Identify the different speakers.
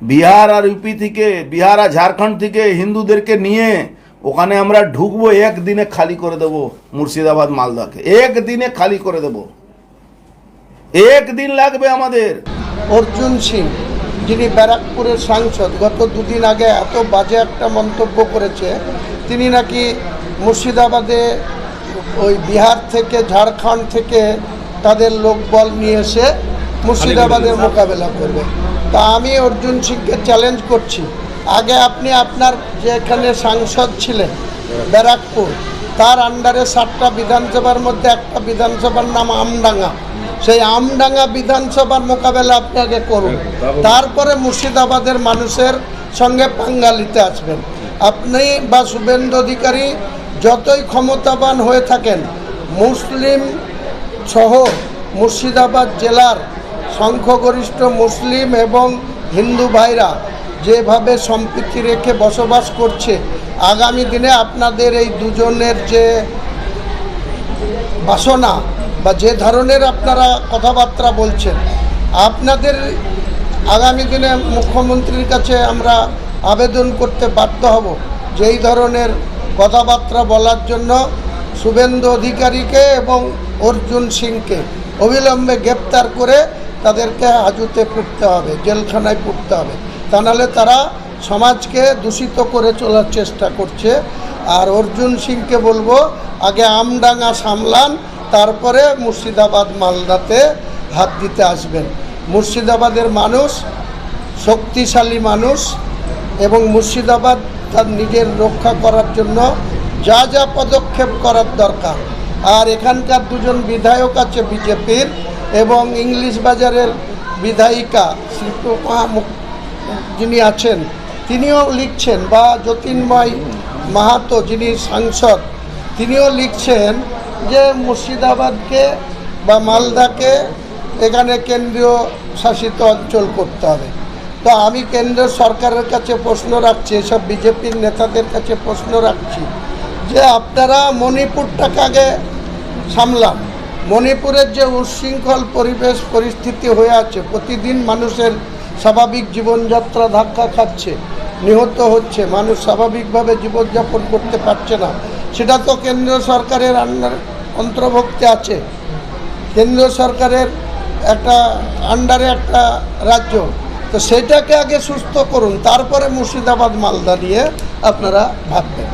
Speaker 1: বিহার আর UP থেকে, বিহার আর ঝাড়খণ্ড থেকে হিন্দুদেরকে নিয়ে ওখানে আমরা ঢুকবো, একদিনে খালি করে দেব মুর্শিদাবাদ মালদাকে, একদিনে খালি করে দেব, একদিন লাগবে আমাদের।
Speaker 2: অর্জুন সিং, যিনি ব্যারাকপুরের সাংসদ, গত দুদিন আগে এত বাজে একটা মন্তব্য করেছে। তিনি নাকি মুর্শিদাবাদে ওই বিহার থেকে, ঝাড়খণ্ড থেকে তাদের লোকবল নিয়ে এসে মুর্শিদাবাদের মোকাবেলা করবে। তা আমি অর্জুন সিংকে চ্যালেঞ্জ করছি, আগে আপনি আপনার যেখানে সাংসদ ছিলেন ব্যারাকপুর, তার আন্ডারে 7টা বিধানসভার মধ্যে একটা বিধানসভার নাম আমডাঙ্গা, সেই আমডাঙ্গা বিধানসভার মোকাবেলা আপনি আগে করুন, তারপরে মুর্শিদাবাদের মানুষের সঙ্গে পাঙ্গালিতে আসবেন। আপনি বা শুভেন্দু অধিকারী যতই ক্ষমতাবান হয়ে থাকেন, মুসলিম সহ মুর্শিদাবাদ জেলার সংখ্যাগরিষ্ঠ মুসলিম এবং হিন্দু ভাইরা যেভাবে সম্প্রীতি রেখে বসবাস করছে, আগামী দিনে আপনাদের এই দুজনের যে বাসনা বা যে ধরনের আপনারা কথাবার্তা বলছেন, আপনাদের আগামী দিনে মুখ্যমন্ত্রীর কাছে আমরা আবেদন করতে বাধ্য হব যে এই ধরনের কথাবার্তা বলার জন্য শুভেন্দু অধিকারীকে এবং অর্জুন সিংকে অবিলম্বে গ্রেপ্তার করে তাদেরকে হাজতে পুড়তে হবে, জেলখানায় পুড়তে হবে। তা নাহলে তারা সমাজকে দূষিত করে চলার চেষ্টা করছে। আর অর্জুন সিংকে বলবো, আগে আমডাঙ্গা সামলান, তারপরে মুর্শিদাবাদ মালদাতে হাত দিতে আসবেন। মুর্শিদাবাদের মানুষ শক্তিশালী মানুষ, এবং মুর্শিদাবাদ তার নিজের রক্ষা করার জন্য যা যা পদক্ষেপ করার দরকার। আর এখানকার দুজন বিধায়ক আছে বিজেপির, এবং ইংলিশ বাজারের বিধায়িকা শিল্পা যিনি আছেন তিনিও লিখছেন, বা জ্যোতির্ময় মাহাতো যিনি সাংসদ তিনিও লিখছেন যে মুর্শিদাবাদকে বা মালদাকে এখানে কেন্দ্রীয় শাসিত অঞ্চল করতে হবে। তো আমি কেন্দ্র সরকারের কাছে প্রশ্ন রাখছি, এসব বিজেপির নেতাদের কাছে প্রশ্ন রাখছি যে আপনারা মণিপুরটাকে আগে সামলান। মণিপুরের যে উচ্ছৃঙ্খল পরিবেশ পরিস্থিতি হয়ে আছে, প্রতিদিন মানুষের স্বাভাবিক জীবনযাত্রা ধাক্কা খাচ্ছে, নিহত হচ্ছে, মানুষ স্বাভাবিকভাবে জীবনযাপন করতে পারছে না, সেটা তো কেন্দ্রীয় সরকারের অন্তর্ভুক্তে আছে। কেন্দ্রীয় সরকারের একটা আন্ডারে একটা রাজ্য, তো সেটাকে আগে সুস্থ করুন, তারপরে মুর্শিদাবাদ মালদা নিয়ে আপনারা ভাববেন।